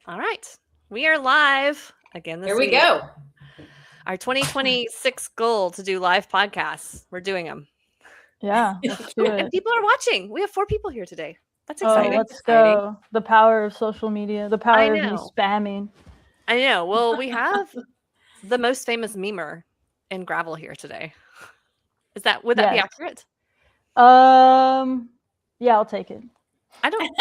All right. We are live again this Here we week. go. Our 2026 goal to do live podcasts. We're doing them. Yeah, let's do And it. people are watching. We have 4 people here today. That's Oh, exciting. let's go. The power of social media, the I power of me know. spamming. I know. Well, we have the most famous memer in gravel here today. Would that be Yes. accurate? Yeah, I'll take it. I don't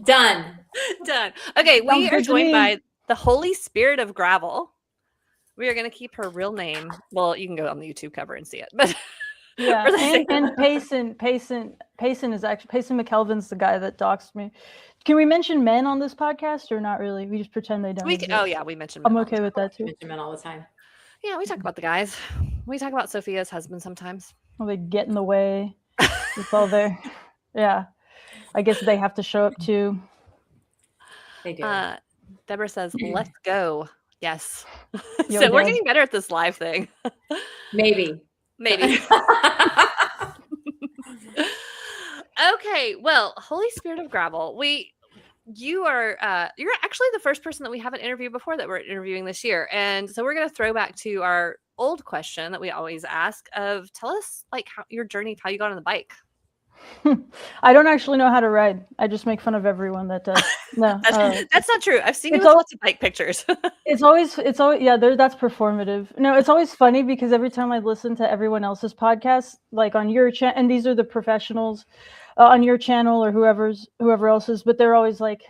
Done. done. Okay, we Sounds are good to joined me. by the Holy Spirit of Gravel. We are going to keep her real name. Well, you can go on the YouTube cover and see it, but Yeah, for the sake and Payson is actually Payson McKelvin's the guy that doxed me. Can we mention men on this podcast or not really? We just pretend they don't exist. oh yeah, we mentioned. I'm men all okay the with that too. Mention men all the time. Yeah, we talk about the guys. We talk about Sophia's husband sometimes. Well, they get in the way. It's all there. Yeah, I guess they have to show up too. They do. Deborah says, "Let's go." Yes. Yo, So we're Deb. getting better at this live thing. Maybe. Maybe. Okay. Well, Holy Spirit of Gravel, you're actually the first person that we haven't interviewed before that we're interviewing this year, and so we're going to throw back to our old question that we always ask of tell us like how your journey, how you got on the bike. I don't actually know how to ride. I just make fun of everyone that does. No, That's not true. I've seen you it's with al- lots of bike pictures. it's always yeah. That's performative. No, it's always funny because every time I listen to everyone else's podcast, like on your channel, and these are the professionals on your channel or whoever else's, but they're always like,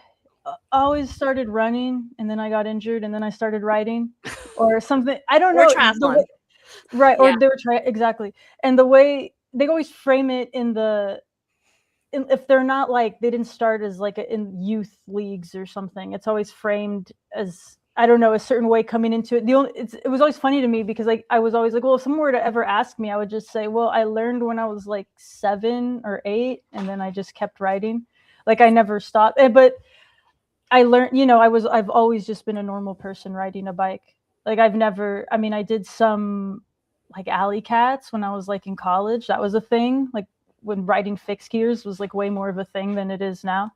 I always started running and then I got injured and then I started riding or something. I don't Or know. triathlon. Right, Yeah. or they were exactly, and the way they always frame it if they're not like they didn't start as like in youth leagues or something, it's always framed as I don't know a certain way coming into it. It was always funny to me because like I was always like, well, if someone were to ever ask me, I would just say, well, I learned when I was like 7 or 8, and then I just kept riding, like I never stopped. But I learned, I've always just been a normal person riding a bike. Like I did some like alley cats when I was like in college. That was a thing. Like when riding fixed gears was like way more of a thing than it is now.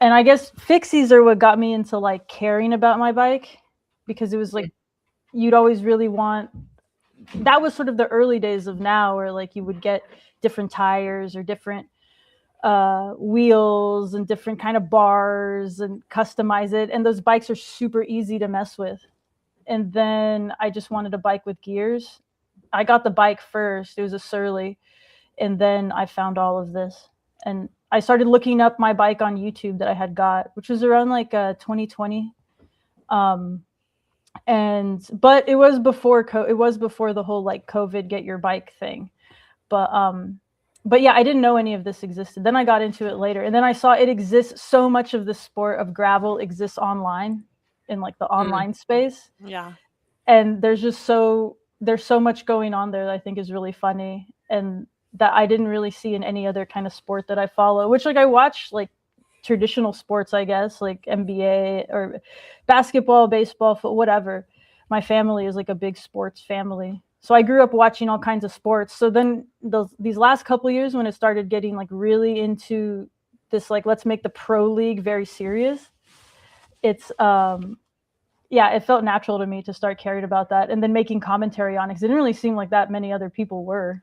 And I guess fixies are what got me into like caring about my bike, because it was like you'd always really want, that was sort of the early days of now where like you would get different tires or different wheels and different kind of bars and customize it, and those bikes are super easy to mess with. And then I just wanted a bike with gears. I got the bike first, it was a Surly, and then I found all of this, and I started looking up my bike on YouTube that I had got, which was around like 2020. But it was before the whole like COVID get your bike thing. But yeah, I didn't know any of this existed. Then I got into it later, and then I saw it exists. So much of the sport of gravel exists online, in like the online space. Yeah. And there's so much going on there that I think is really funny, and that I didn't really see in any other kind of sport that I follow. Which like I watch like traditional sports, I guess, like NBA or basketball, baseball, whatever. My family is like a big sports family. So I grew up watching all kinds of sports. So then these last couple of years when it started getting like really into this, like, let's make the pro league very serious, it's it felt natural to me to start caring about that and then making commentary on it, because it didn't really seem like that many other people were.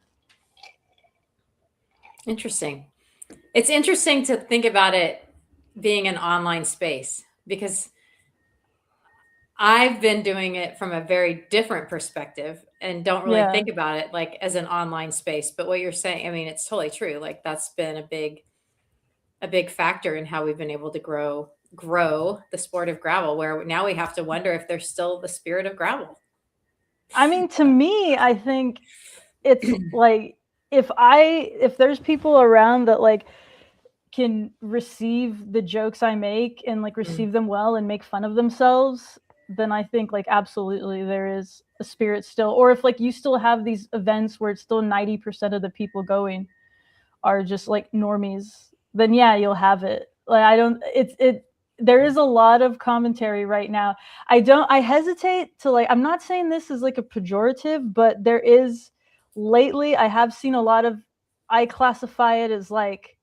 Interesting. It's interesting to think about it being an online space, because I've been doing it from a very different perspective and don't really think about it like as an online space. But what you're saying, I mean, it's totally true. Like that's been a big factor in how we've been able to grow the sport of gravel, where now we have to wonder if there's still the spirit of gravel. I mean, to me, I think it's like if there's people around that like can receive the jokes I make and like receive them well and make fun of themselves, then I think like absolutely there is a spirit still. Or if like you still have these events where it's still 90% of the people going are just like normies, then yeah, you'll have it. Like there is a lot of commentary right now. I hesitate to like, I'm not saying this is like a pejorative, but there is lately, I have seen a lot of, I classify it as like,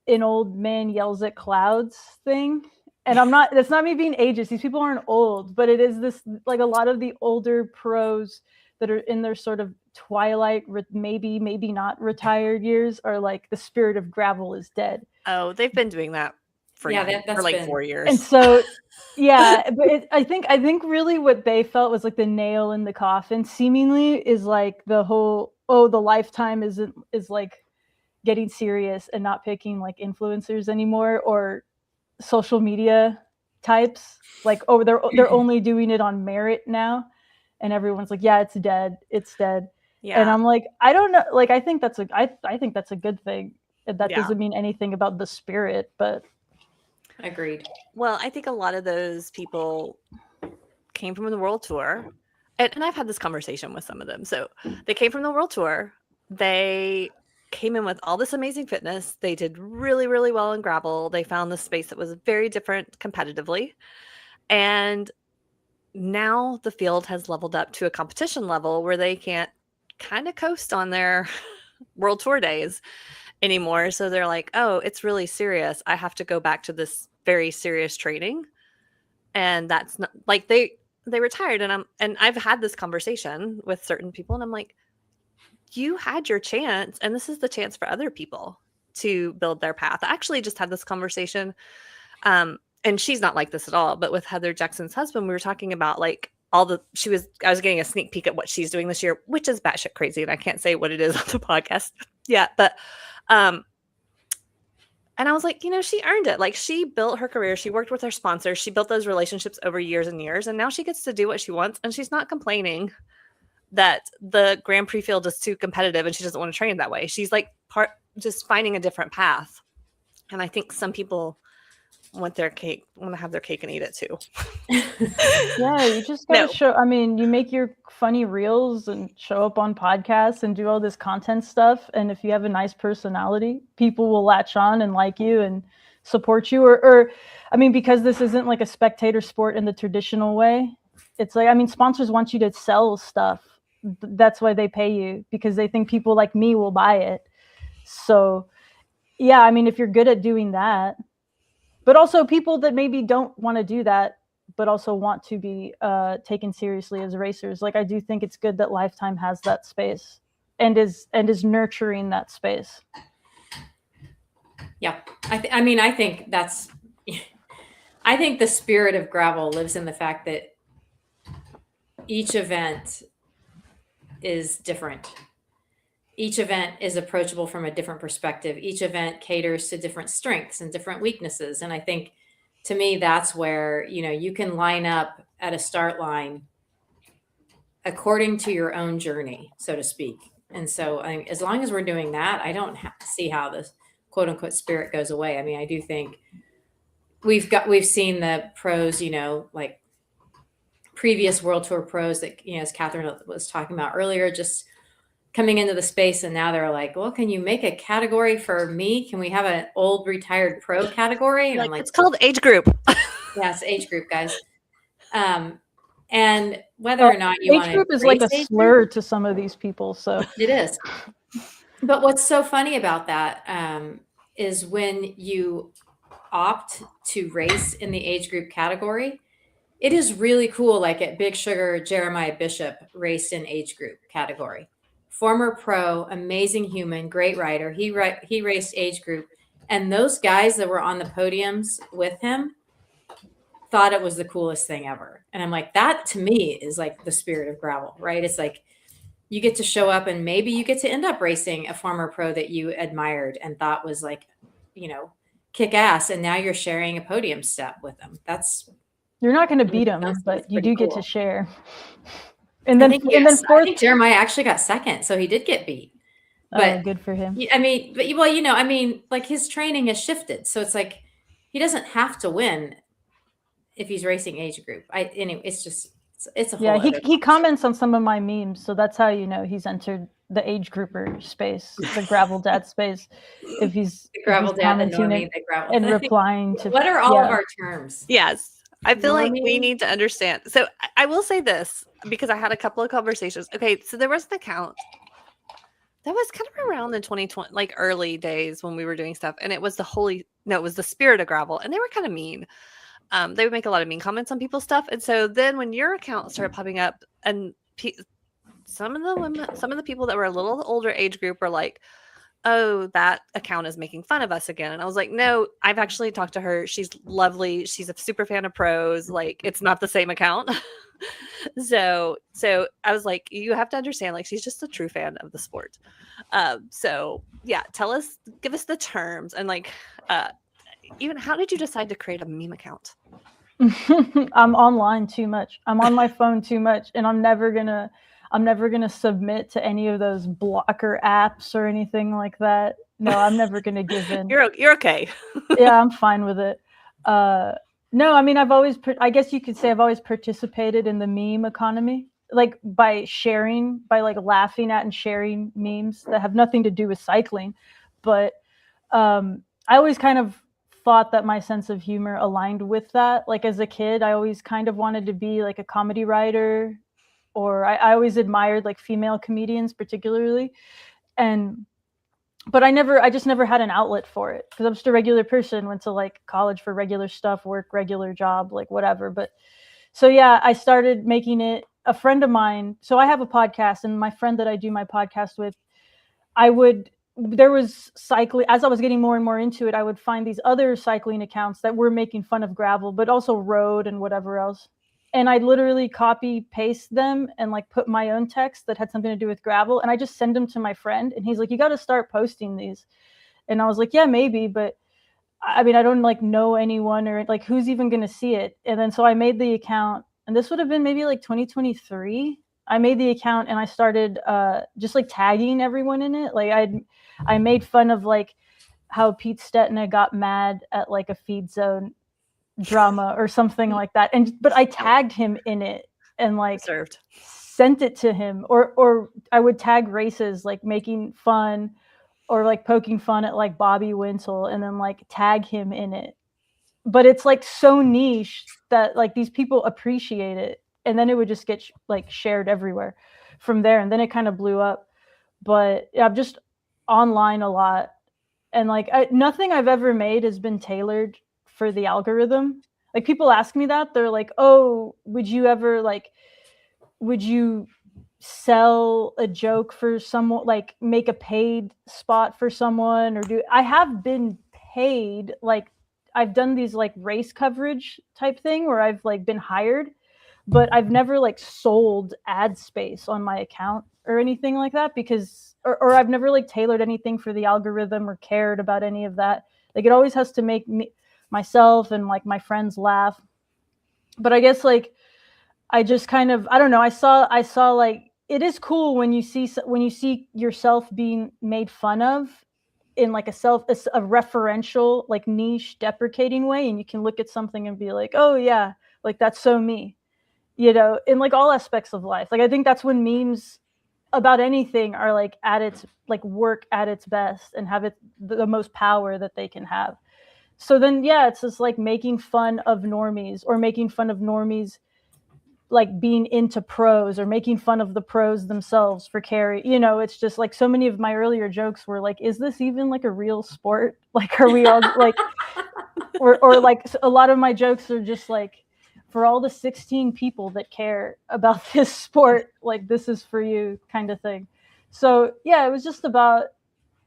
an old man yells at clouds thing. And that's not me being ageist. These people aren't old, but it is this, like, a lot of the older pros that are in their sort of twilight, maybe not retired years, are like, the spirit of gravel is dead. Oh, they've been doing that for like 4 years. And so, yeah, but I think really what they felt was like the nail in the coffin, seemingly, is like the whole, the lifetime is like getting serious and not picking like influencers anymore or social media types. Like, they're only doing it on merit now, and everyone's like, yeah, it's dead. Yeah. And I'm like, I don't know. Like, I think that's a good thing. That doesn't mean anything about the spirit, but. Agreed. Well, I think a lot of those people came from the World Tour, and I've had this conversation with some of them. So they came from the World Tour. They came in with all this amazing fitness. They did really, really well in gravel. They found the space that was very different competitively. And now the field has leveled up to a competition level where they can't kind of coast on their World Tour days anymore. So they're like, oh, it's really serious. I have to go back to this very serious training. And that's not like they retired. And I've had this conversation with certain people, and I'm like, you had your chance, and this is the chance for other people to build their path. I actually just had this conversation, and she's not like this at all, but with Heather Jackson's husband, we were talking about like I was getting a sneak peek at what she's doing this year, which is batshit crazy. And I can't say what it is on the podcast yet, but, and I was like, she earned it. Like, she built her career. She worked with her sponsors. She built those relationships over years and years. And now she gets to do what she wants. And she's not complaining that the Grand Prix field is too competitive and she doesn't want to train that way. She's like just finding a different path. And I think some people want to have their cake and eat it too. Yeah, you just gotta show. I mean, you make your funny reels and show up on podcasts and do all this content stuff. And if you have a nice personality, people will latch on and like you and support you. Or I mean, because this isn't like a spectator sport in the traditional way. It's like, I mean, sponsors want you to sell stuff. That's why they pay you, because they think people like me will buy it. So, yeah, I mean, if you're good at doing that. But also people that maybe don't want to do that, but also want to be taken seriously as racers. Like, I do think it's good that Lifetime has that space and is nurturing that space. Yeah, I think I think the spirit of gravel lives in the fact that each event is different. Each event is approachable from a different perspective. Each event caters to different strengths and different weaknesses. And I think, to me, that's where, you can line up at a start line according to your own journey, so to speak. And so as long as we're doing that, I don't see how this quote unquote spirit goes away. I mean, I do think we've seen the pros, like previous World Tour pros that, as Catherine was talking about earlier, just coming into the space, and now they're like, well, can you make a category for me? Can we have an old retired pro category? And I'm like, it's called age group. Yeah, it's age group, guys. And whether or not you want to, age group is like a slur to some of these people. So it is. But what's so funny about that is when you opt to race in the age group category, it is really cool. Like at Big Sugar, Jeremiah Bishop raced in age group category. Former pro, amazing human, great rider. He raced age group. And those guys that were on the podiums with him thought it was the coolest thing ever. And I'm like, that to me is like the spirit of gravel, right? It's like you get to show up and maybe you get to end up racing a former pro that you admired and thought was like, kick ass. And now you're sharing a podium step with them. You're not going to beat them, but you do get to share. And then, I think Jeremiah actually got second, so he did get beat. But good for him. I mean, like his training has shifted, so it's like he doesn't have to win if he's racing age group. Anyway, it's a whole. Yeah, he comments on some of my memes, so that's how he's entered the age grouper space, the gravel dad space. If he's the gravel dad, the normie, the gravel and replying to what are all of our terms? Yes. I feel like we need to understand. So I will say this because I had a couple of conversations. Okay, so there was an account That was kind of around the 2020, like early days when we were doing stuff, and it was it was the Spirit of Gravel, and they were kind of mean. They would make a lot of mean comments on people's stuff, and so then when your account started popping up, and some of the people that were a little older age group were like, "Oh, that account is making fun of us again," and I was like, "No, I've actually talked to her. She's lovely. She's a super fan of pros. Like, it's not the same account." So I was like, you have to understand, like, she's just a true fan of the sport. So yeah, give us the terms, and like, even how did you decide to create a meme account? I'm online too much. I'm on my phone too much, and I'm never gonna submit to any of those blocker apps or anything like that. No, I'm never gonna give in. You're okay. Yeah, I'm fine with it. No, I mean, I guess you could say I've always participated in the meme economy, like by like laughing at and sharing memes that have nothing to do with cycling. But I always kind of thought that my sense of humor aligned with that. Like as a kid, I always kind of wanted to be like a comedy writer, or I always admired like female comedians particularly. But I just never had an outlet for it because I'm just a regular person, went to like college for regular stuff, work regular job, like whatever. But so yeah, I started making it. A friend of mine, so I have a podcast, and my friend that I do my podcast with, there was cycling, as I was getting more and more into it, I would find these other cycling accounts that were making fun of gravel, but also road and whatever else. And I'd literally copy paste them and like put my own text that had something to do with gravel. And I just send them to my friend, and he's like, "You got to start posting these." And I was like, "Yeah, maybe. But I mean, I don't like know anyone, or like, who's even going to see it?" And then so I made the account, and this would have been maybe like 2023. I made the account and I started just like tagging everyone in it. Like I made fun of like how Pete Stetina got mad at like a feed zone drama or something like that, but I tagged him in it and like sent it to him, or I would tag races like making fun or like poking fun at like Bobby Winsel, and then like tag him in it. But it's like so niche that like these people appreciate it, and then it would just get like shared everywhere from there, and then it kind of blew up. But yeah, I'm just online a lot, and like nothing I've ever made has been tailored for the algorithm. Like people ask me that, they're like, "Oh, would you sell a joke for someone, like make a paid spot for someone, or I have been paid, like I've done these like race coverage type thing where I've like been hired, but I've never like sold ad space on my account or anything like that, because or I've never like tailored anything for the algorithm or cared about any of that. Like it always has to make myself and like my friends laugh. But I guess like I just kind of, I don't know, I saw like it is cool when you see yourself being made fun of in like a referential, like niche deprecating way, and you can look at something and be like, "Oh yeah, like that's so me," you know, in like all aspects of life. Like I think that's when memes about anything are like at its like work at its best and have the most power that they can have. So then yeah, it's just like making fun of normies, or making fun of normies like being into pros, or making fun of the pros themselves for carry. You know, it's just like so many of my earlier jokes were like, is this even like a real sport? Like, are we all like, or like a lot of my jokes are just like, for all the 16 people that care about this sport, like this is for you kind of thing. So yeah, it was just about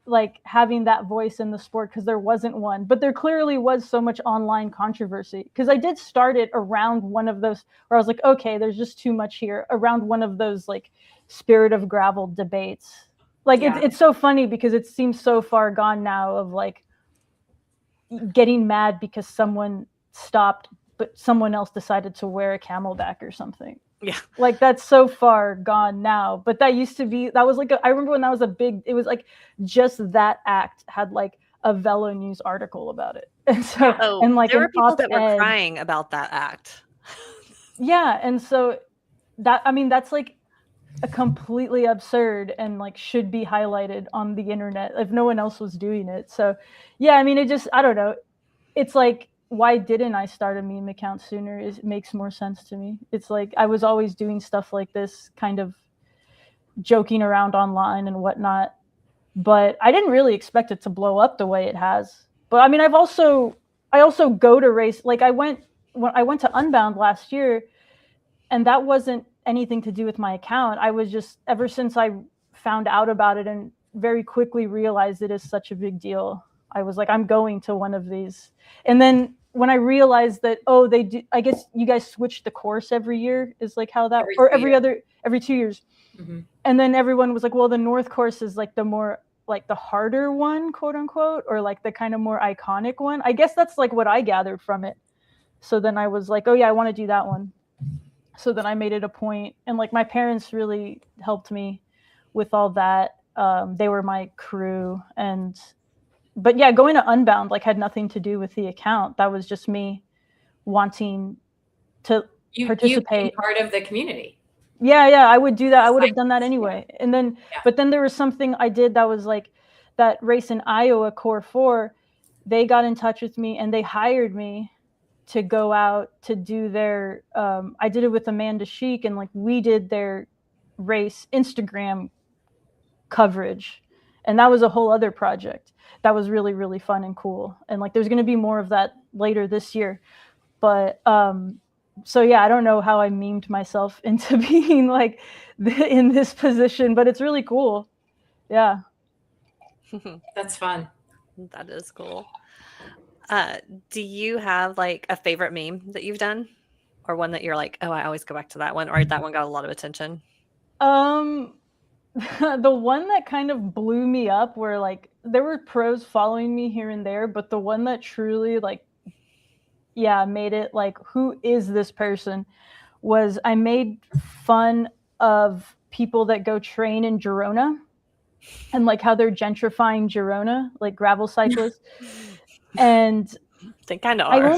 like having that voice in the sport, because there wasn't one, but there clearly was so much online controversy, because I did start it around one of those where I was like, okay, there's just too much here, around one of those like Spirit of Gravel debates. Like it's so funny because it seems so far gone now, of like getting mad because someone stopped but someone else decided to wear a camelback or something. Yeah. Like that's so far gone now. But that used to be, that was like, I remember when that was it was like just that act had like a Velo News article about it. And so, and like there were people that were crying about that act. Yeah. And so that, I mean, that's like a completely absurd and like should be highlighted on the internet if no one else was doing it. So yeah, I mean, it just, I don't know. It's like, why didn't I start a meme account sooner? It makes more sense to me. It's like I was always doing stuff like this, kind of joking around online and whatnot. but I didn't really expect it to blow up the way it has. But I mean, I also go to race. Like when I went to Unbound last year, and that wasn't anything to do with my account. I was just, ever since I found out about it and very quickly realized it is such a big deal, I was like, I'm going to one of these. And then when I realized that, oh, they do, I guess you guys switch the course every year is like how that, every 2 years. Mm-hmm. And then everyone was like, well, the North course is like the more, like the harder one, quote unquote, or like the kind of more iconic one. I guess that's like what I gathered from it. So then I was like, oh yeah, I want to do that one. So then I made it a point, and like my parents really helped me with all that. They were my crew, but yeah, going to Unbound like had nothing to do with the account. That was just me wanting to participate. You part of the community. Yeah, I would do that. I would have done that anyway. And then, but then there was something I did that was like that race in Iowa, Core 4. They got in touch with me and they hired me to go out to do their, I did it with Amanda Sheik, and like we did their race Instagram coverage. And that was a whole other project that was really, really fun and cool. And like, there's going to be more of that later this year. But, so yeah, I don't know how I memed myself into being like in this position, but it's really cool. Yeah. That's fun. That is cool. Do you have like a favorite meme that you've done, or one that you're like, oh, I always go back to that one, or that one got a lot of attention? The one that kind of blew me up, where like there were pros following me here and there, but the one that truly like, yeah, made it like, who is this person, was I made fun of people that go train in Girona and like how they're gentrifying Girona, like gravel cyclists. And they kind of are.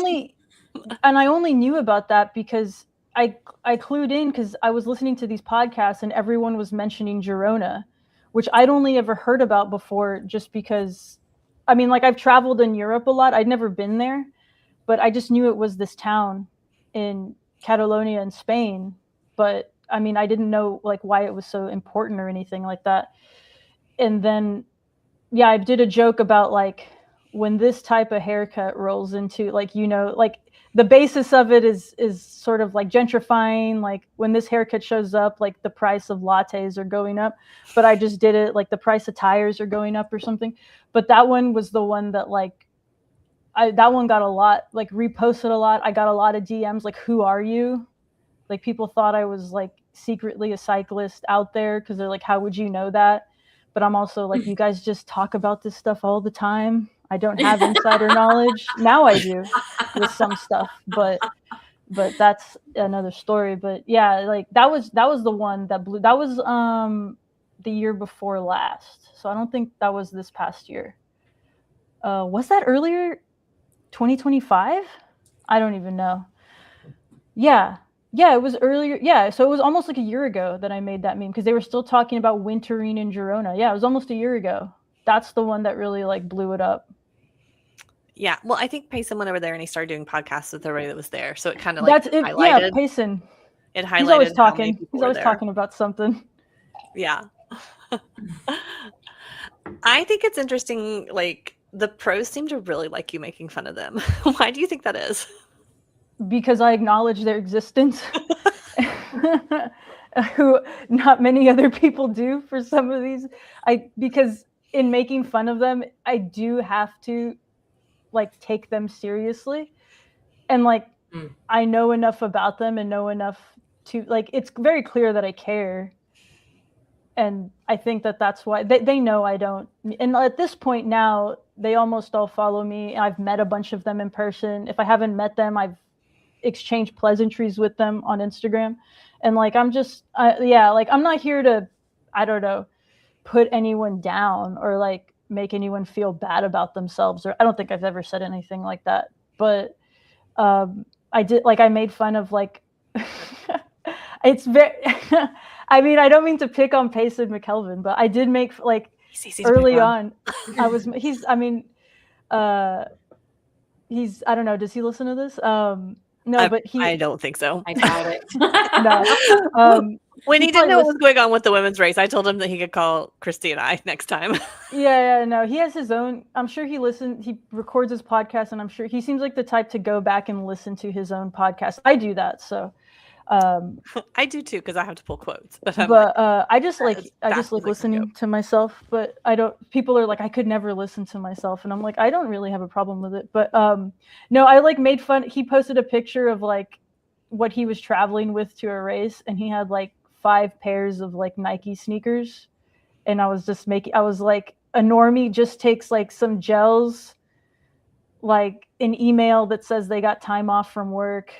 I only knew about that because I clued in because I was listening to these podcasts and everyone was mentioning Girona, which I'd only ever heard about before, just because, I mean, like I've traveled in Europe a lot. I'd never been there, but I just knew it was this town in Catalonia in Spain. But I mean, I didn't know like why it was so important or anything like that. And then, yeah, I did a joke about like, when this type of haircut rolls into, like, you know, like the basis of it is sort of like gentrifying, like when this haircut shows up, like the price of lattes are going up. But I just did it like the price of tires are going up or something. But that one was the one that like, that one got a lot, like reposted a lot. I got a lot of DMs like, who are you? Like people thought I was like secretly a cyclist out there, because they're like, how would you know that? But I'm also like, you guys just talk about this stuff all the time. I don't have insider knowledge. Now I do with some stuff, but that's another story. But yeah, like that was the one that blew. That was the year before last. So I don't think that was this past year. Was that earlier? 2025? I don't even know. Yeah, it was earlier. Yeah, so it was almost like a year ago that I made that meme, because they were still talking about wintering in Girona. Yeah, it was almost a year ago. That's the one that really like blew it up. Yeah, well, I think Payson went over there and he started doing podcasts with everybody that was there, so it kind of like highlighted. Yeah, Payson. It highlighted. He's always talking about something. Yeah. I think it's interesting. Like the pros seem to really like you making fun of them. Why do you think that is? Because I acknowledge their existence. Who not many other people do for some of these. Because in making fun of them, I do have to like take them seriously, and like I know enough about them and know enough to like, it's very clear that I care, and I think that that's why they know I don't. And at this point now, they almost all follow me. I've met a bunch of them in person. If I haven't met them, I've exchanged pleasantries with them on Instagram. And like, I'm just like, I'm not here to, I don't know, put anyone down or like make anyone feel bad about themselves, or I don't think I've ever said anything like that. But I did, like, I made fun of like it's very I mean, I don't mean to pick on Payson McKelvin, but I did make like early on I don't know, does he listen to this? No, but I don't think so. I doubt it. No. When he didn't know what was going on with the women's race, I told him that he could call Christy and I next time. No, he has his own. I'm sure he records his podcast, and I'm sure he seems like the type to go back and listen to his own podcast. I do that, so. I do too, because I have to pull quotes. But I just like listening to myself. But I don't. People are like, I could never listen to myself, and I'm like, I don't really have a problem with it. But no, I like made fun. He posted a picture of like what he was traveling with to a race, and he had like 5 pairs of like Nike sneakers, and I was like, a normie just takes like some gels, like an email that says they got time off from work,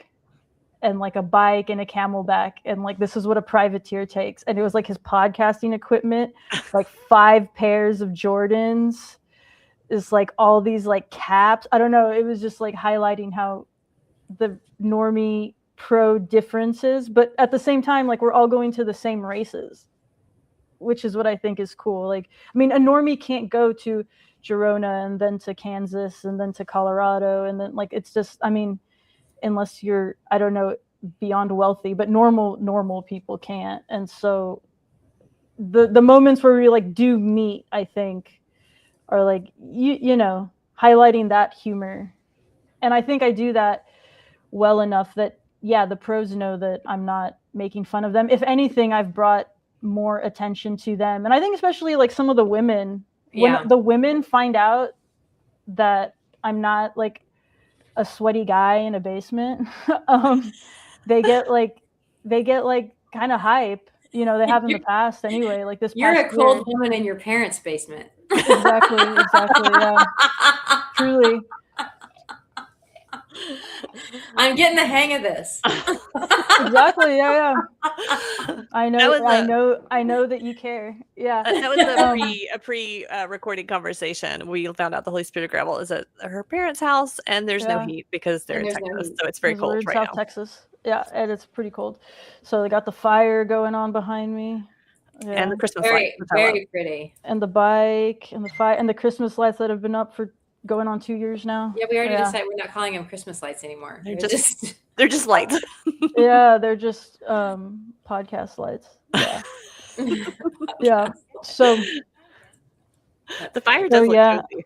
and like a bike and a Camelback, and like this is what a privateer takes. And it was like his podcasting equipment, like 5 pairs of Jordans, is like all these like caps. I don't know. It was just like highlighting how the normie pro differences, but at the same time, like we're all going to the same races, which is what I think is cool. Like, I mean, a normie can't go to Girona and then to Kansas and then to Colorado, and then like it's just, I mean, unless you're, I don't know, beyond wealthy, but normal people can't. And so the moments where we like do meet, I think, are like you know, highlighting that humor. And I think I do that well enough that the pros know that I'm not making fun of them. If anything, I've brought more attention to them. And I think especially like some of the women, when the women find out that I'm not like a sweaty guy in a basement, they get like kind of hype, you know. They have in the past anyway, like this you're past a cold year. woman in your parents' basement. Exactly yeah. Truly. I'm getting the hang of this. Exactly yeah. I know that you care. Yeah. That was a pre-recording conversation. We found out the Holy Spirit of Gravel is at her parents' house, and there's no heat because they're in Texas, so it's very cold right now. South Texas. Yeah, and it's pretty cold. So they got the fire going on behind me. Yeah. And the Christmas lights. Very pretty. And the bike and the fire and the Christmas lights that have been up for going on 2 years now. Yeah, we already decided we're not calling them Christmas lights anymore. They're just lights. Yeah, they're just podcast lights. Yeah. Yeah. So the fire does look cozy.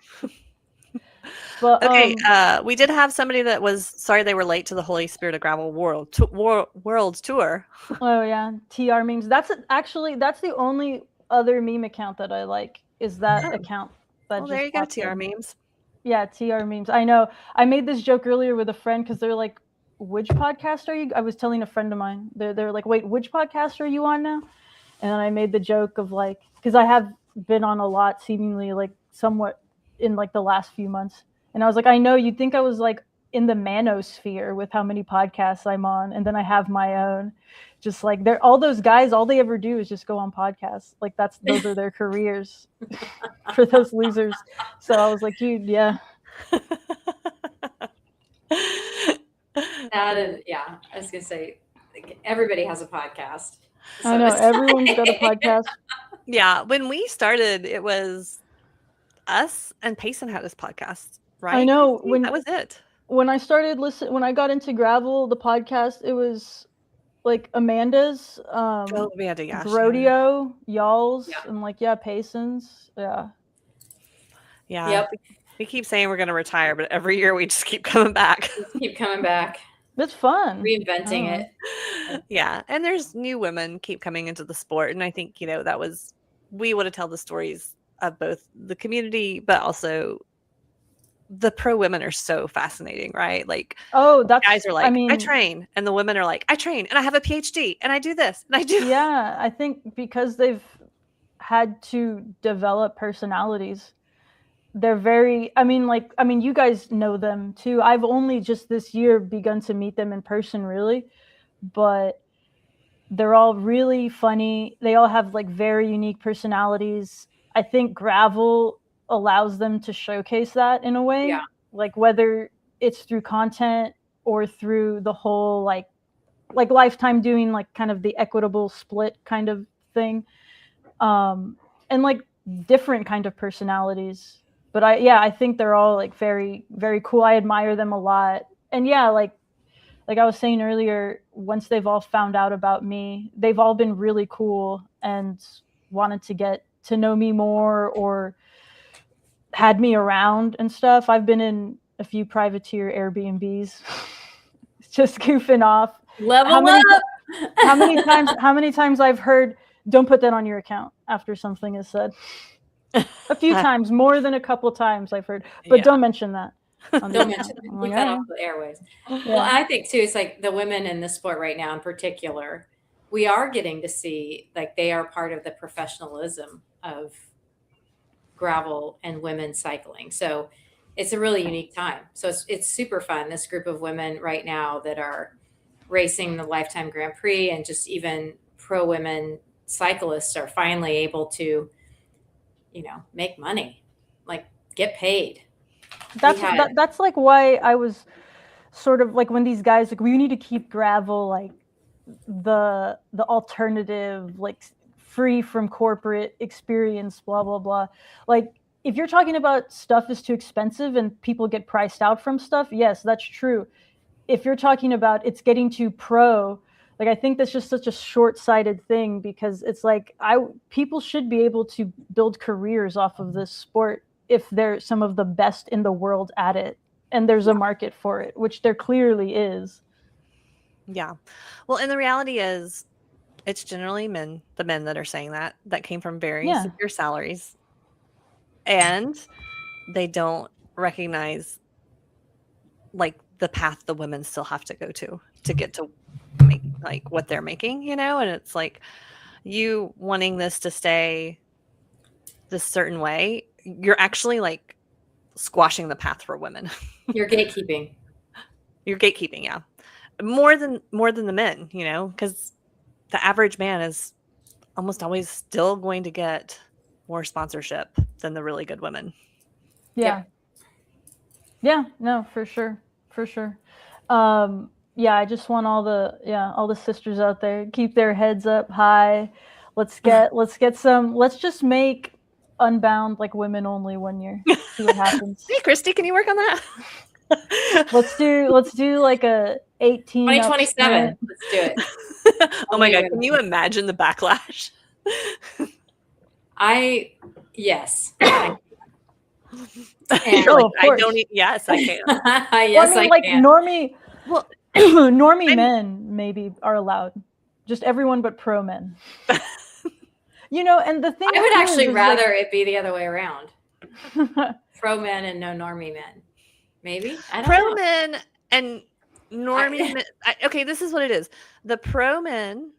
But, okay, we did have somebody that was sorry they were late to the Holy Spirit of Gravel World Tour. Oh yeah, TR memes. That's the only other meme account that I like, is that account. That there you go, TR memes. Yeah, TR memes. I know. I made this joke earlier with a friend because they're like, which podcast are you? I was telling a friend of mine. They're like, wait, which podcast are you on now? And then I made the joke of like, because I have been on a lot, seemingly like somewhat in like the last few months. And I was like, I know, you'd think I was like in the manosphere with how many podcasts I'm on. And then I have my own. Just like all those guys, all they ever do is just go on podcasts. Like those are their careers for those losers. So I was like, dude, yeah. That is, I was gonna say, everybody has a podcast. So I know, everyone's got a podcast. Yeah, when we started, it was us and Payson had this podcast, right? I know. That was it. When I started when I got into Gravel, the podcast, it was like Amanda's, Rodeo, y'all's, and like Payson's, yeah. Yep. We keep saying we're going to retire, but every year we just keep coming back. It's fun. Reinventing it. Yeah. And there's new women keep coming into the sport. And I think, we want to tell the stories of both the community, but also the pro women are so fascinating, right? Like, guys are like, I train. And the women are like, I train and I have a PhD and I do this and I do. Yeah. I think because they've had to develop personalities, they're very, you guys know them too. I've only just this year begun to meet them in person, really, but they're all really funny. They all have like very unique personalities. I think Gravel allows them to showcase that in a way, like whether it's through content or through the whole like Lifetime doing like kind of the equitable split kind of thing, and like different kind of personalities. But I think they're all like very, very cool. I admire them a lot. And like like I was saying earlier, once they've all found out about me, they've all been really cool and wanted to get to know me more or had me around and stuff. I've been in a few privateer Airbnbs just goofing off. Level up. How many times I've heard, don't put that on your account after something is said. A few times, more than a couple times I've heard, but don't mention that. Don't mention it. Keep that off the airways. Yeah. Well, I think too, it's like the women in the sport right now in particular, we are getting to see like they are part of the professionalism of gravel and women's cycling. So it's a really unique time. So it's super fun. This group of women right now that are racing the Lifetime Grand Prix and just even pro women cyclists are finally able to, make money, like get paid. That's like why I was sort of like when these guys like we need to keep gravel like the alternative, like free from corporate experience, blah blah blah. Like if you're talking about stuff is too expensive and people get priced out from stuff, yes, that's true. If you're talking about it's getting too pro, like I think that's just such a short-sighted thing because it's like people should be able to build careers off of this sport if they're some of the best in the world at it and there's a market for it, which there clearly is. Yeah. Well, and the reality is it's generally the men that are saying that came from very secure salaries. And they don't recognize like the path the women still have to go to get to make like what they're making, and it's like you wanting this to stay this certain way, you're actually like squashing the path for women. You're gatekeeping. Yeah. More than the men, because the average man is almost always still going to get more sponsorship than the really good women. Yeah. Yeah, no, for sure. I just want all the sisters out there keep their heads up high. Let's just make Unbound like women only 1 year. See what happens. Hey, Christy, can you work on that? Let's do like a 18 2027. Let's do it. Oh my God, can you imagine the backlash? Yes. Yes, I can. Yes, I can. Normie men maybe are allowed. Just everyone but pro men. And the thing I would actually rather it be the other way around. Pro men and no normie men. Maybe. I don't know. Pro men and normie men. Okay, this is what it is. The pro men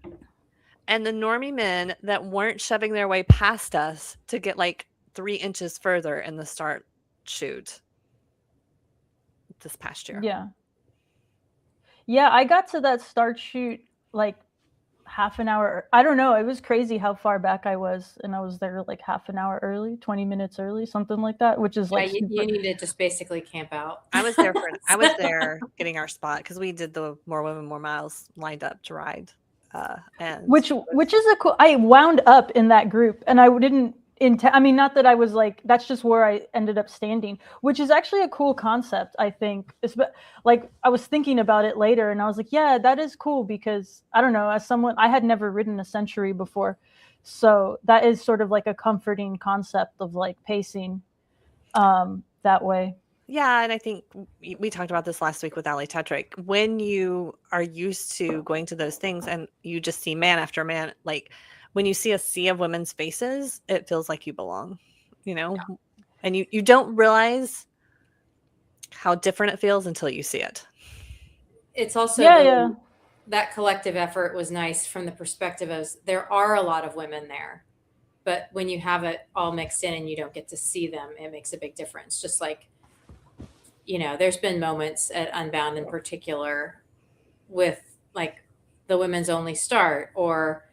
and the normie men that weren't shoving their way past us to get like 3 inches further in the start shoot this past year. Yeah, I got to that start shoot like half an hour. I don't know. It was crazy how far back I was, and I was there like half an hour early, 20 minutes early, something like that, which is like you need to just basically camp out. I was there getting our spot because we did the More Women, More Miles lined up to ride. Which is a cool. I wound up in that group, and I didn't. Not that I was like. That's just where I ended up standing, which is actually a cool concept. I think it's like I was thinking about it later, and I was like, yeah, that is cool because I don't know. As someone, I had never ridden a Century before, so that is sort of like a comforting concept of like pacing, that way. Yeah, and I think we talked about this last week with Ali Tetrick. When you are used to going to those things and you just see man after man, like when you see a sea of women's faces, it feels like you belong, and you don't realize how different it feels until you see it. It's also that collective effort was nice from the perspective of there are a lot of women there, but when you have it all mixed in and you don't get to see them, it makes a big difference. Just like, there's been moments at Unbound in particular with like the women's only start or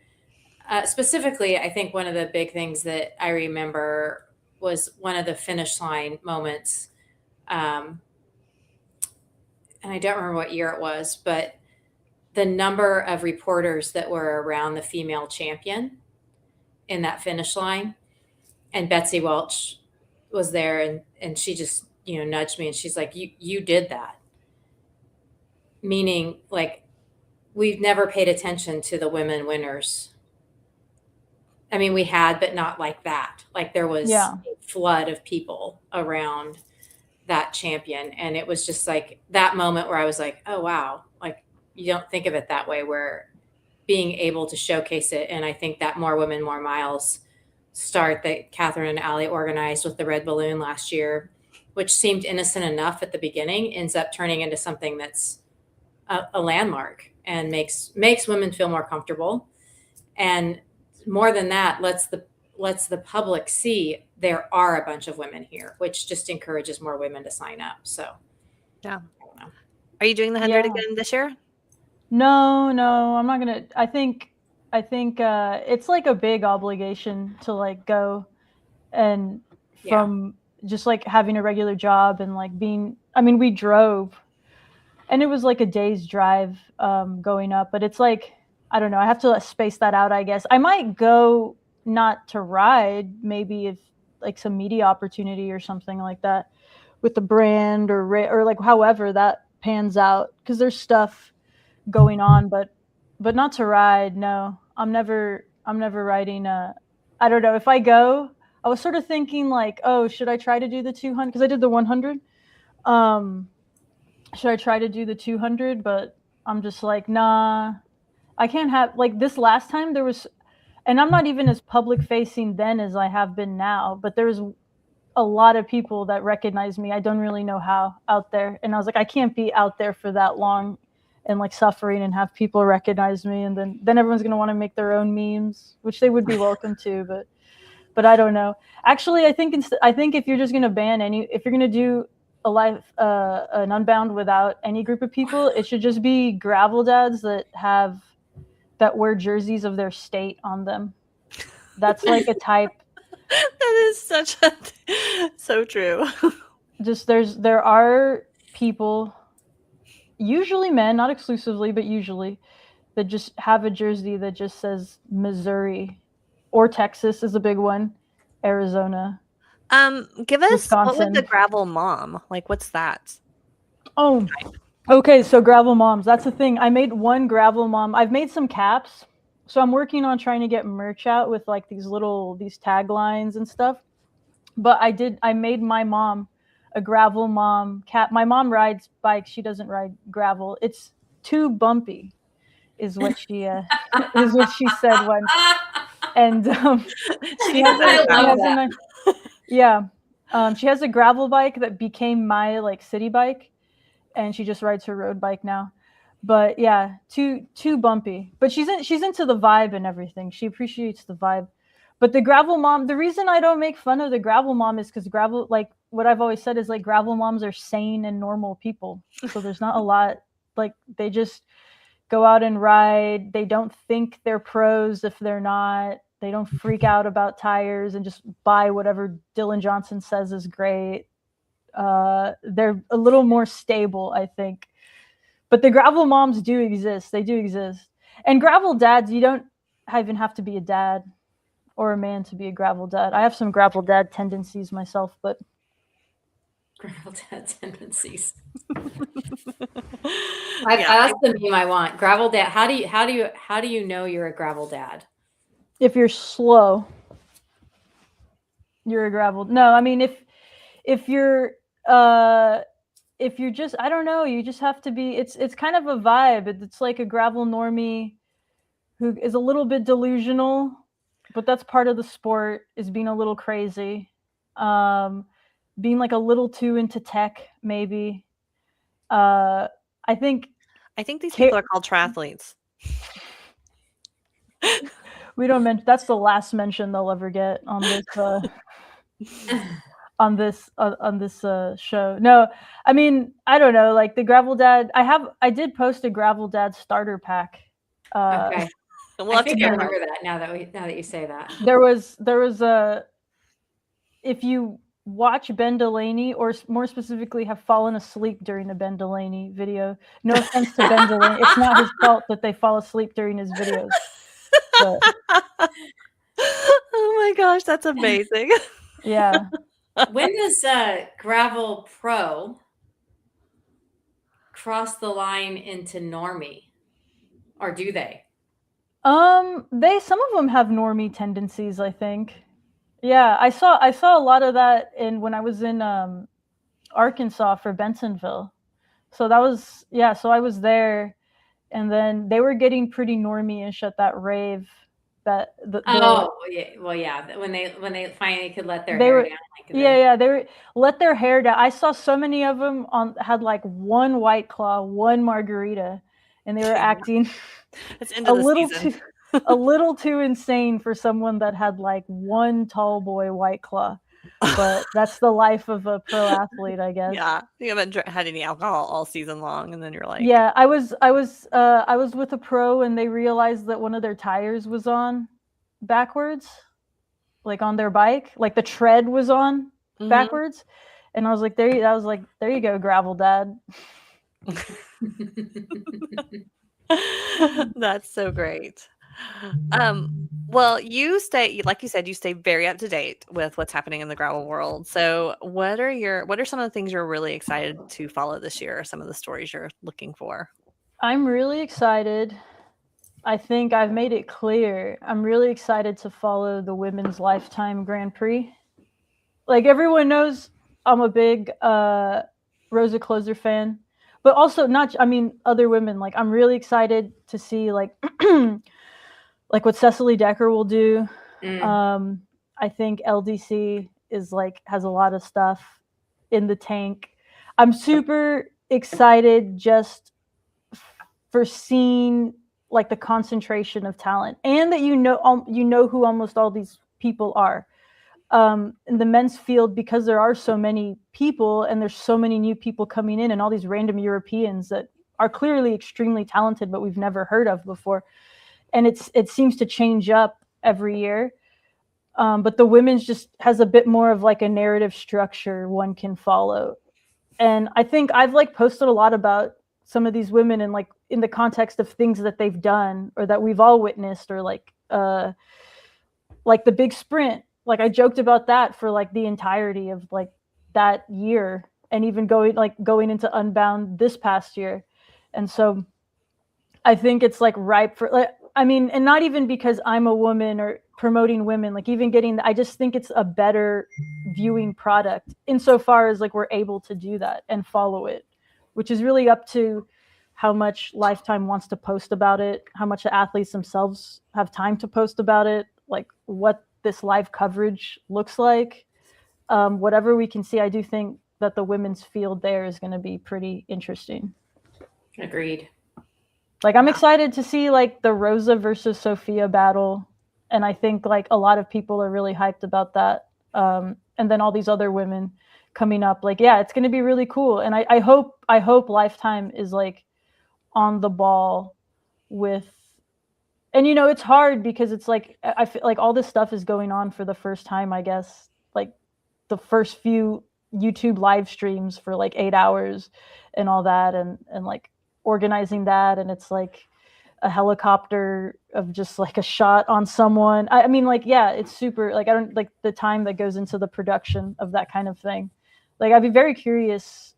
specifically, I think one of the big things that I remember was one of the finish line moments. And I don't remember what year it was, but the number of reporters that were around the female champion in that finish line. And Betsy Welch was there and she just, nudged me and she's like, you did that. meaning like we've never paid attention to the women winners. I mean, we had, but not like that. Like there was a flood of people around that champion. And it was just like that moment where I was like, oh, wow. Like you don't think of it that way, where being able to showcase it. And I think that More Women, More Miles start that Catherine and Allie organized with the red balloon last year, which seemed innocent enough at the beginning, ends up turning into something that's a landmark and makes women feel more comfortable. And more than that, lets the public see there are a bunch of women here, which just encourages more women to sign up. So, yeah. Are you doing the 100 again this year? No, I'm not gonna. I think it's like a big obligation to like go, and from just like having a regular job and like being. I mean, we drove, and it was like a day's drive going up, but it's like, I don't know. I have to space that out, I guess. I might go not to ride, maybe if like some media opportunity or something like that with the brand or like however that pans out, because there's stuff going on, but not to ride. No, I'm never riding. I don't know if I go. I was sort of thinking like, oh, should I try to do the 200? Because I did the 100. Should I try to do the 200? But I'm just like, nah, I can't have, like this last time there was, and I'm not even as public facing then as I have been now, but there was a lot of people that recognize me. I don't really know how out there. And I was like, I can't be out there for that long and like suffering and have people recognize me. And then everyone's going to want to make their own memes, which they would be welcome to, but I don't know. Actually, I think if you're just going to if you're going to do a live, an Unbound without any group of people, it should just be gravel dads that wear jerseys of their state on them. That's like a type. That is so true. Just there are people, usually men, not exclusively, but usually, that just have a jersey that just says Missouri, or Texas is a big one, Arizona. Give us Wisconsin. What would the gravel mom, like what's that? Oh, okay, so gravel moms, that's the thing. I made one gravel mom. I've made some caps, so I'm working on trying to get merch out with like these taglines and stuff. But I made my mom a gravel mom cap. My mom rides bikes. She doesn't ride gravel. It's too bumpy, is what she said once. And she has a gravel bike that became my like city bike, and she just rides her road bike now. But yeah, too bumpy. But she's into the vibe and everything. She appreciates the vibe. But the gravel mom, the reason I don't make fun of the gravel mom is because gravel, like what I've always said is like gravel moms are sane and normal people. So there's not a lot, like they just go out and ride. They don't think they're pros if they're not. They don't freak out about tires and just buy whatever Dylan Johnson says is great. They're a little more stable, I think. But the gravel moms do exist. They do exist. And gravel dads, you don't even have to be a dad or a man to be a gravel dad. I have some gravel dad tendencies myself, but gravel dad tendencies. That's the meme I want. Gravel dad. How do you know you're a gravel dad? If you're slow, you're a gravel. No, I mean if you're just, I don't know, you just have to be. It's kind of a vibe. It's like a gravel normie who is a little bit delusional, but that's part of the sport, is being a little crazy, being like a little too into tech, maybe. I think these people are called triathletes. We don't mention. That's the last mention they'll ever get on this on this show. No, I mean, I don't know. Like the gravel dad, I did post a gravel dad starter pack. Okay. We'll have to remember that now that you say that. There was if you watch Ben Delaney, or more specifically have fallen asleep during the Ben Delaney video, no offense to Ben Delaney, it's not his fault that they fall asleep during his videos. But, oh my gosh, that's amazing. Yeah. When does Gravel Pro cross the line into normie, or do they? Some of them have normie tendencies, I think. Yeah, I saw a lot of that when I was in Arkansas for Bensonville. So that was, yeah, so I was there, and then they were getting pretty normie-ish at that rave. That well, yeah. When they finally could let their they hair were, down, like they were let their hair down. I saw so many of them had like one White Claw, one margarita, and they were acting it's into the season. a little too insane for someone that had like one tall boy White Claw. But that's the life of a pro athlete, I guess. Yeah, you haven't had any alcohol all season long, and then you're like, yeah, I was with a pro, and they realized that one of their tires was on backwards, like on their bike, like the tread was on backwards, and I was like, there you go, gravel dad. That's so great. Well, like you said, you stay very up to date with what's happening in the gravel world. So what are some of the things you're really excited to follow this year, or some of the stories you're looking for? I'm really excited. I think I've made it clear. I'm really excited to follow the Women's Lifetime Grand Prix. Like, everyone knows I'm a big Rosa Closer fan, but also other women. Like, I'm really excited to see like like what Cecily Decker will do. I think LDC has a lot of stuff in the tank. I'm super excited just for seeing like the concentration of talent, and that you know who almost all these people are. In the men's field, because there are so many people and there's so many new people coming in, and all these random Europeans that are clearly extremely talented but we've never heard of before, and it seems to change up every year. But the women's just has a bit more of like a narrative structure one can follow, and I think I've like posted a lot about some of these women and like in the context of things that they've done or that we've all witnessed, or like the big sprint. Like, I joked about that for like the entirety of like that year, and even going into Unbound this past year. And so I think it's like ripe for like, and not even because I'm a woman or promoting women, like even I just think it's a better viewing product insofar as like we're able to do that and follow it, which is really up to how much Lifetime wants to post about it, how much the athletes themselves have time to post about it, like what this live coverage looks like. Whatever we can see, I do think that the women's field there is going to be pretty interesting. Agreed. Like, I'm excited to see like the Rosa versus Sophia battle, and I think like a lot of people are really hyped about that. And then all these other women coming up, like, yeah, it's going to be really cool. And I hope Lifetime is like on the ball with. And it's hard because it's like I feel like all this stuff is going on for the first time, I guess, like the first few YouTube live streams for like 8 hours and all that, and like organizing that, and it's like a helicopter of just like a shot on someone. I mean, like, yeah, it's super, like, I don't like the time that goes into the production of that kind of thing. Like, I'd be very curious.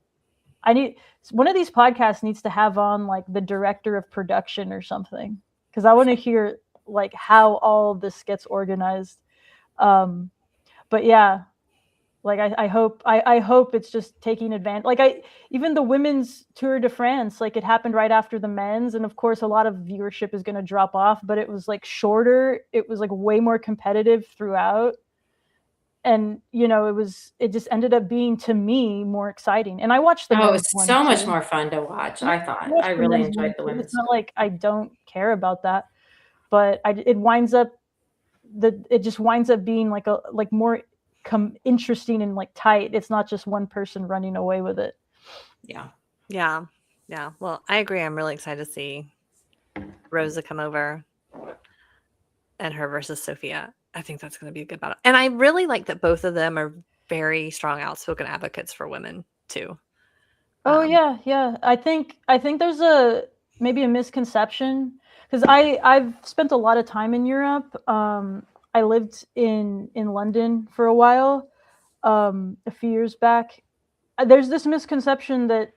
One of these podcasts needs to have on like the director of production or something, because I want to hear like how all of this gets organized. But yeah, like I hope it's just taking advantage. Like even the women's Tour de France, like it happened right after the men's, and of course a lot of viewership is going to drop off, but it was like shorter. It was like way more competitive throughout. And it just ended up being, to me, more exciting. And I watched the it was so much more fun to watch. I thought I really enjoyed the women's. It's not like I don't care about that, but it just winds up being like more interesting and like tight. It's not just one person running away with it. Yeah. Well, I agree. I'm really excited to see Rosa come over and her versus Sophia. I think that's going to be a good battle. And I really like that both of them are very strong, outspoken advocates for women too. Oh yeah. I think there's maybe a misconception, because I've spent a lot of time in Europe. I lived in London for a while, a few years back. There's this misconception that,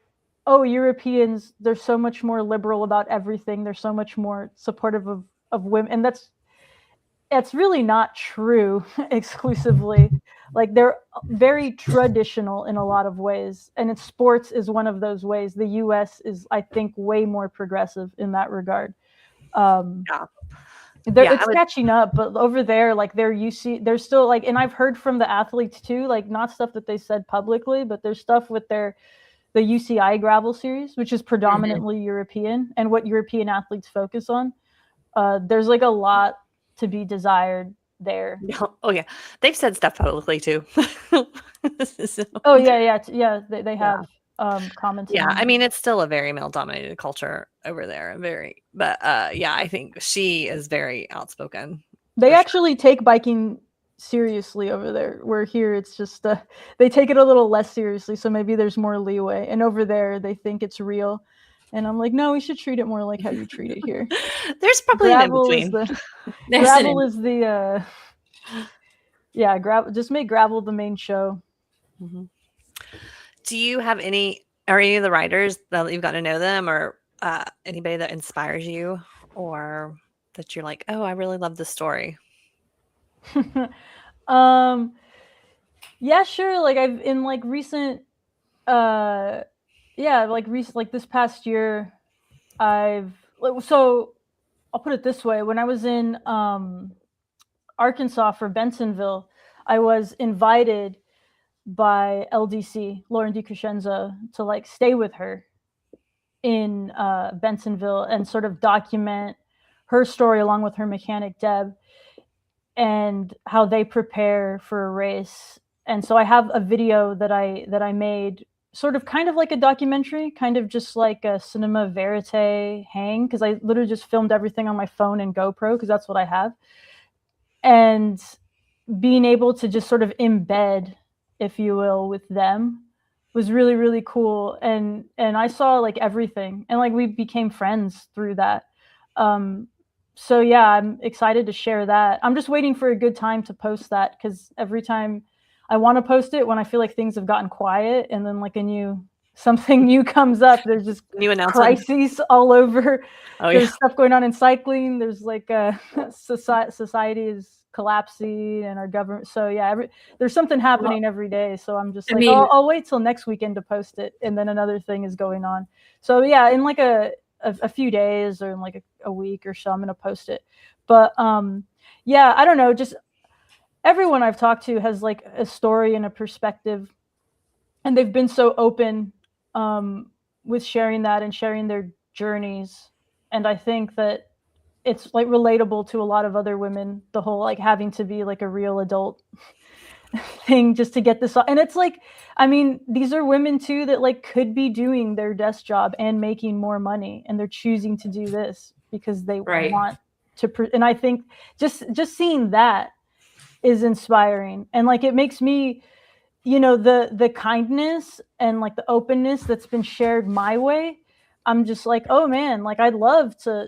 oh, Europeans, they're so much more liberal about everything. They're so much more supportive of women. And that's really not true exclusively. Like, they're very traditional in a lot of ways. And sports is one of those ways. The US is, I think, way more progressive in that regard. It's catching up, but over there, like, they're still like, and I've heard from the athletes too, like, not stuff that they said publicly, but there's stuff with the UCI gravel series, which is predominantly European, and what European athletes focus on. There's like a lot to be desired there. Oh yeah, they've said stuff publicly too. So, oh yeah, they have commented. Yeah, I mean, it's still a very male-dominated culture over there, but yeah, I think she is very outspoken. They actually take biking seriously over there, where here it's just they take it a little less seriously, so maybe there's more leeway, and over there they think it's real. And I'm like, no, we should treat it more like how you treat it here. There's probably gravel an in-between. Gravel is the gravel. Just make gravel the main show. Mm-hmm. Do you have any of the writers that you've got to know them, or anybody that inspires you, or that you're like, oh, I really love this story? Yeah, sure. Like, I've in like recent like this past year, so I'll put it this way. When I was in Arkansas for Bensonville, I was invited by LDC, Lauren DiCrescenzo, to like stay with her in Bensonville and sort of document her story along with her mechanic Deb and how they prepare for a race. And so I have a video that I made, sort of kind of like a documentary, kind of just like a cinema verite hang, because I literally just filmed everything on my phone and GoPro, because that's what I have. And being able to just sort of embed, if you will, with them was really, really cool. And I saw like everything, and like we became friends through that. So yeah, I'm excited to share that. I'm just waiting for a good time to post that, because every time I want to post it when I feel like things have gotten quiet, and then like something new comes up. There's just new announcements, crises all over. Oh, there's stuff going on in cycling. There's like society is collapsing, and our government. So yeah, there's something happening every day. So I'm just like, I'll wait till next weekend to post it, and then another thing is going on. So yeah, in like a few days, or in like a week or so, I'm gonna post it. But yeah, I don't know, just everyone I've talked to has like a story and a perspective, and they've been so open with sharing that and sharing their journeys. And I think that it's like relatable to a lot of other women, the whole like having to be like a real adult thing just to get this. And it's like, I mean, these are women too that like could be doing their desk job and making more money, and they're choosing to do this because they want to. And I think just seeing that is inspiring, and like it makes me, the kindness and like the openness that's been shared my way. I'm just like, oh man, like I'd love to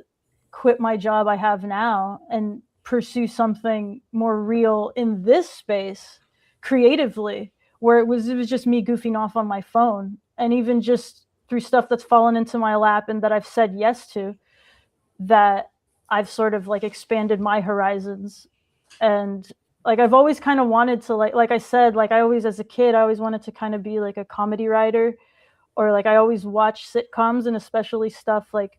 quit my job I have now and pursue something more real in this space creatively, where it was just me goofing off on my phone, and even just through stuff that's fallen into my lap and that I've said yes to, that I've sort of like expanded my horizons. And like I've always kind of wanted to like I said, like I always, as a kid, I always wanted to kind of be like a comedy writer, or like I always watched sitcoms, and especially stuff like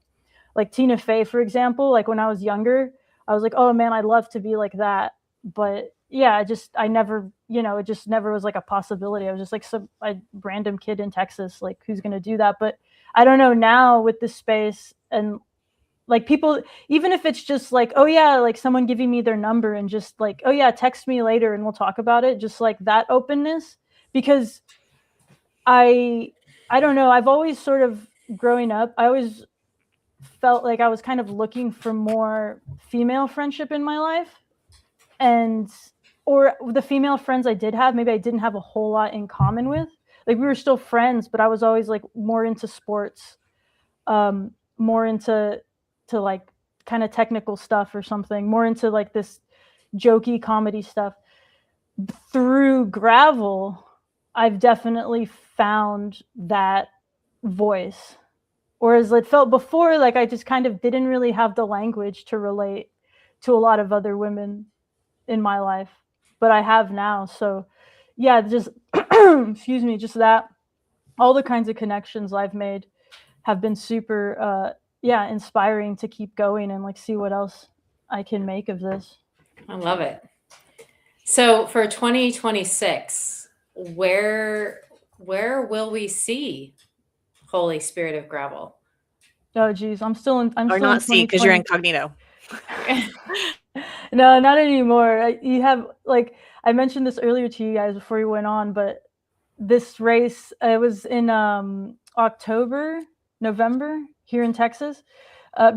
Tina Fey, for example. Like when I was younger, I was like, oh man, I'd love to be like that. But yeah, I never, it just never was like a possibility. I was just like a random kid in Texas, like who's going to do that? But I don't know, now with this space, and like people, even if it's just like, oh yeah, like someone giving me their number and just like, oh yeah, text me later and we'll talk about it. Just like that openness, because I don't know. I've always sort of, growing up, I always felt like I was kind of looking for more female friendship in my life, or the female friends I did have, maybe I didn't have a whole lot in common with. Like we were still friends, but I was always like more into sports, more into like kind of technical stuff or something, more into like this jokey comedy stuff. Through gravel, I've definitely found that voice. Whereas it felt before like I just kind of didn't really have the language to relate to a lot of other women in my life, but I have now. So yeah, just excuse me, just that all the kinds of connections I've made have been super inspiring to keep going and like see what else I can make of this. I love it. So for 2026, where will we see Holy Spirit of Gravel? Oh geez, I'm still in see because you're incognito. No, not anymore. You have like I mentioned this earlier to you guys before you went on, but this race it was in November here in Texas.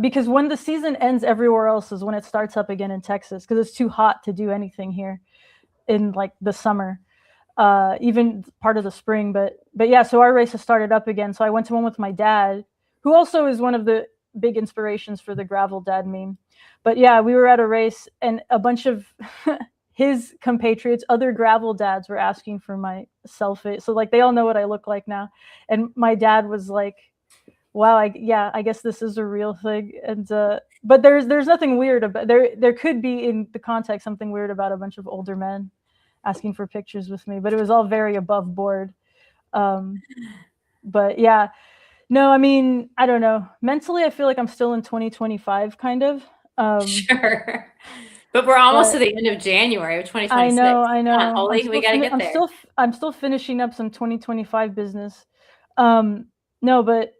Because when the season ends everywhere else is when it starts up again in Texas because it's too hot to do anything here in like the summer, even part of the spring. But yeah, so our race has started up again. So I went to one with my dad, who also is one of the big inspirations for the gravel dad meme. But yeah, we were at a race and a bunch of his compatriots, other gravel dads, were asking for my selfie. So like they all know what I look like now. And my dad was like, wow, I guess this is a real thing. And but there's nothing weird about there could be in the context something weird about a bunch of older men asking for pictures with me, but it was all very above board. But yeah, no, I mean, I don't know. Mentally, I feel like I'm still in 2025, kind of. Sure. But we're almost to the end of January of 2026. I know. Holly, we got to get there. I'm still finishing up some 2025 business. No, but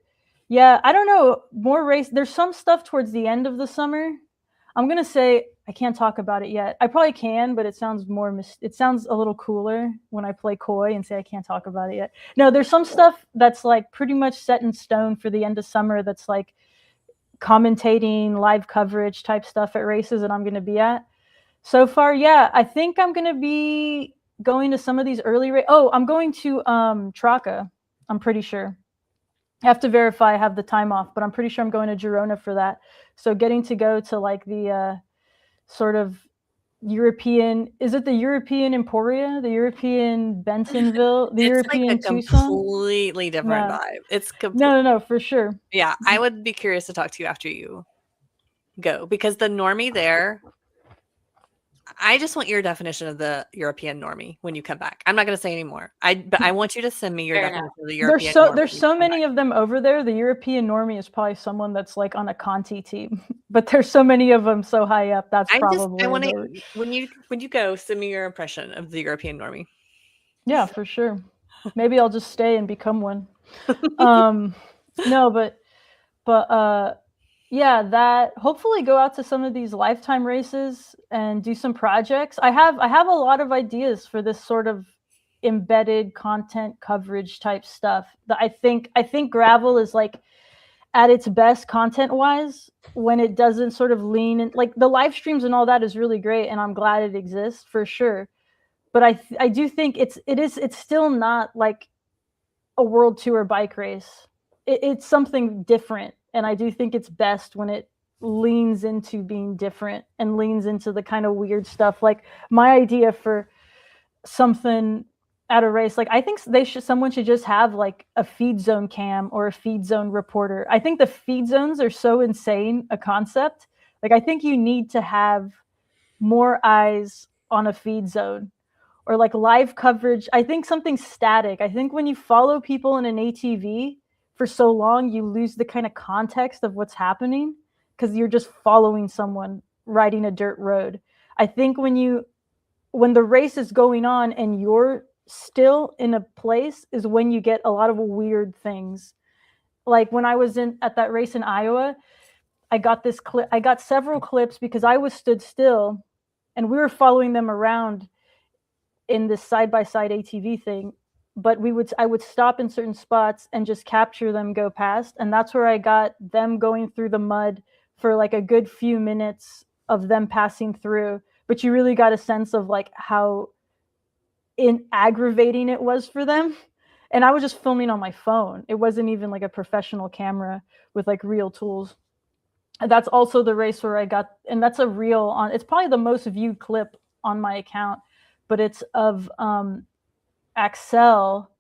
yeah, I don't know. More race. There's some stuff towards the end of the summer. I'm gonna say I can't talk about it yet. I probably can, but it sounds it sounds a little cooler when I play coy and say I can't talk about it yet. No, there's some stuff that's like pretty much set in stone for the end of summer. That's like commentating, live coverage type stuff at races that I'm going to be at. So far, yeah, I think I'm going to be going to some of these early I'm going to Traca. I'm pretty sure. I have to verify I have the time off, but I'm pretty sure I'm going to Girona for that. So getting to go to like the sort of European, is it the European Emporia, the European Bentonville, the European like a Tucson? Completely different vibe. It's no, for sure. Yeah, I would be curious to talk to you after you go because the normie there, I just want your definition of the European normie when you come back. I'm not going to say anymore. But I want you to send me your definition of the European normie. There's so many of them over there. The European normie is probably someone that's like on a Conti team, but there's so many of them so high up. That's probably. I want to when you go, send me your impression of the European normie. Yeah, for sure. Maybe I'll just stay and become one. No, but yeah, that hopefully go out to some of these lifetime races and do some projects. I have a lot of ideas for this sort of embedded content coverage type stuff that I think gravel is like at its best content wise when it doesn't sort of lean in, like the live streams and all that is really great and I'm glad it exists for sure. But I do think it's still not like a world tour bike race. It's something different. And I do think it's best when it leans into being different and leans into the kind of weird stuff. Like my idea for something at a race, like I think someone should just have like a feed zone cam or a feed zone reporter. I think the feed zones are so insane a concept. Like I think you need to have more eyes on a feed zone or like live coverage. I think something static. I think when you follow people in an ATV for so long, you lose the kind of context of what's happening because you're just following someone riding a dirt road. I think when the race is going on and you're still in a place is when you get a lot of weird things. Like when I was at that race in Iowa, I got this clip. I got several clips because I was stood still and we were following them around in this side-by-side ATV thing. But I would stop in certain spots and just capture them go past. And that's where I got them going through the mud for like a good few minutes of them passing through. But you really got a sense of like how aggravating it was for them. And I was just filming on my phone. It wasn't even like a professional camera with like real tools. And that's also the race where I got, and that's a reel it's probably the most viewed clip on my account, but it's of Axel,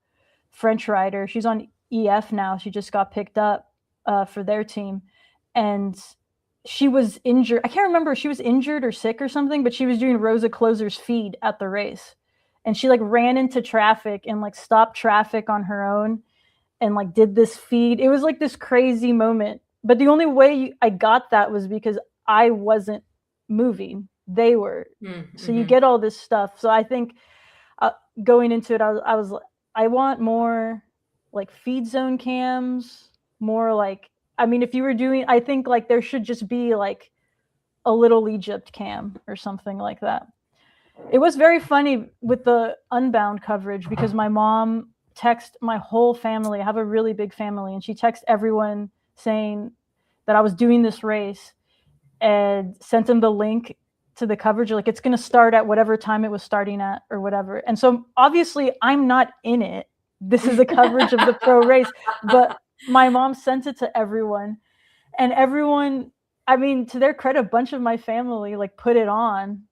French rider. She's on EF now. She just got picked up for their team, and she was injured. I can't remember if she was injured or sick or something, but she was doing Rosa Closer's feed at the race, and she like ran into traffic and like stopped traffic on her own and like did this feed. It was like this crazy moment, but the only way I got that was because I wasn't moving, they were. Mm-hmm. So you get all this stuff. So I think going into it, I want more like feed zone cams, more like, I mean, if you were doing, I think like there should just be like a Little Egypt cam or something like that. It was very funny with the Unbound coverage because my mom texted my whole family. I have a really big family, and she texted everyone saying that I was doing this race and sent them the link to the coverage. Like, it's going to start at whatever time it was starting at or whatever. And so obviously I'm not in it. This is a coverage of the pro race, but my mom sent it to everyone, and everyone, I mean, to their credit, a bunch of my family like put it on.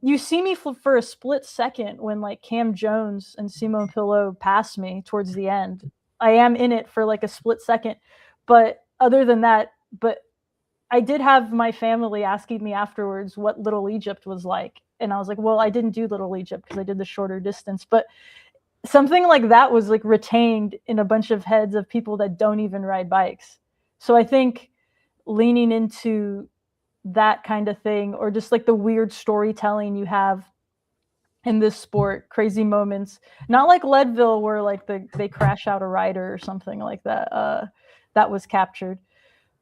You see me for a split second when like Cam Jones and Simone Pilot passed me towards the end. I am in it for like a split second, but other than that, but I did have my family asking me afterwards what Little Egypt was like. And I was like, well, I didn't do Little Egypt because I did the shorter distance, but something like that was like retained in a bunch of heads of people that don't even ride bikes. So I think leaning into that kind of thing, or just like the weird storytelling you have in this sport, crazy moments, not like Leadville where like they crash out a rider or something like that, that was captured.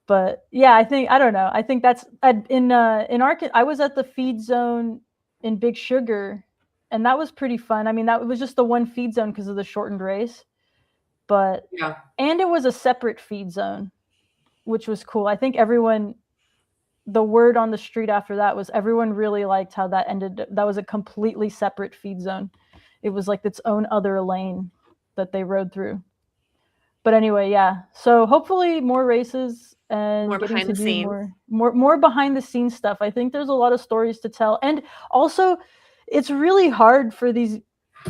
But yeah, I think that's in Arkansas. I was at the feed zone in Big Sugar, and that was pretty fun. I mean, that was just the one feed zone because of the shortened race, but yeah, and it was a separate feed zone, which was cool. I think the word on the street after that was everyone really liked how that ended. That was a completely separate feed zone. It was like its own other lane that they rode through. But anyway, yeah. So hopefully more races and more getting behind to the do scenes. more behind the scenes stuff. I think there's a lot of stories to tell. And also it's really hard for these,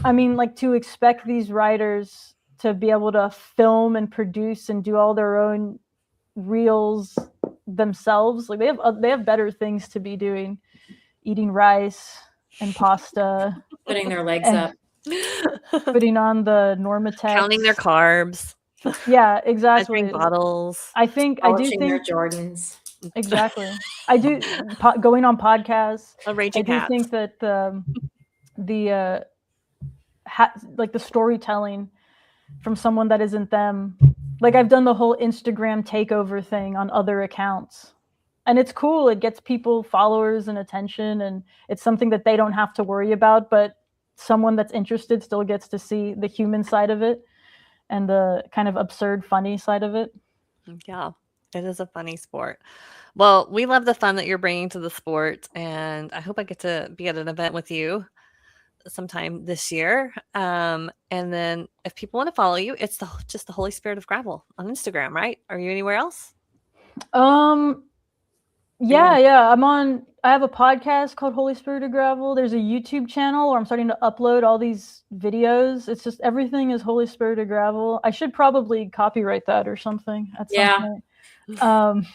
I mean, like to expect these riders to be able to film and produce and do all their own reels themselves. Like they have better things to be doing, eating rice and pasta, putting their legs up, putting on the Normatex, counting their carbs. Yeah, exactly. Measuring bottles. I do think their Jordans. Exactly. I do going on podcasts. Arranging I do hats. think that like the storytelling from someone that isn't them. Like I've done the whole Instagram takeover thing on other accounts, and it's cool. It gets people followers and attention, and it's something that they don't have to worry about. But someone that's interested still gets to see the human side of it and the kind of absurd, funny side of it. Yeah, it is a funny sport. Well, we love the fun that you're bringing to the sport, and I hope I get to be at an event with you sometime this year. And then if people want to follow you, it's just the Holy Spirit of Gravel on Instagram, right? Are you anywhere else? Yeah. I have a podcast called Holy Spirit of Gravel. There's a YouTube channel where I'm starting to upload all these videos. It's just everything is Holy Spirit of Gravel. I should probably copyright that or something at some point.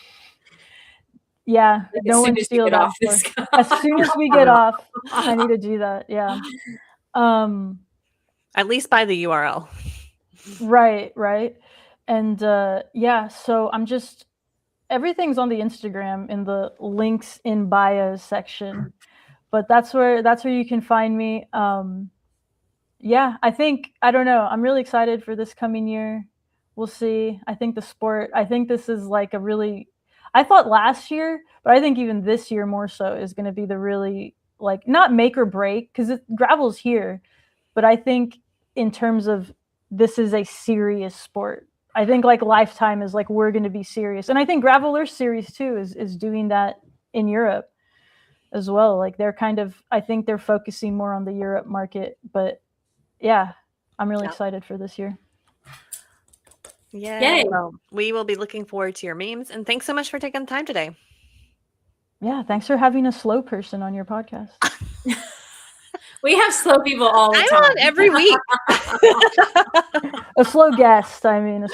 Yeah, like no one steal that. As soon as we get off, I need to do that. Yeah. At least by the URL. Right. And yeah, so I'm just everything's on the Instagram in the links in bio section, but that's where you can find me. Yeah, I don't know. I'm really excited for this coming year. We'll see. I think this is like I thought last year, but I think even this year more so is going to be the really like not make or break because gravel's here, but I think in terms of this is a serious sport. I think like Lifetime is like, we're going to be serious. And I think Graveler Series too is doing that in Europe as well. Like I think they're focusing more on the Europe market, but yeah, I'm really excited for this year. Yay. Well, we will be looking forward to your memes, and thanks so much for taking the time today. Yeah. Thanks for having a slow person on your podcast. We have slow people all the I'm time. on every week. A slow guest. I mean, a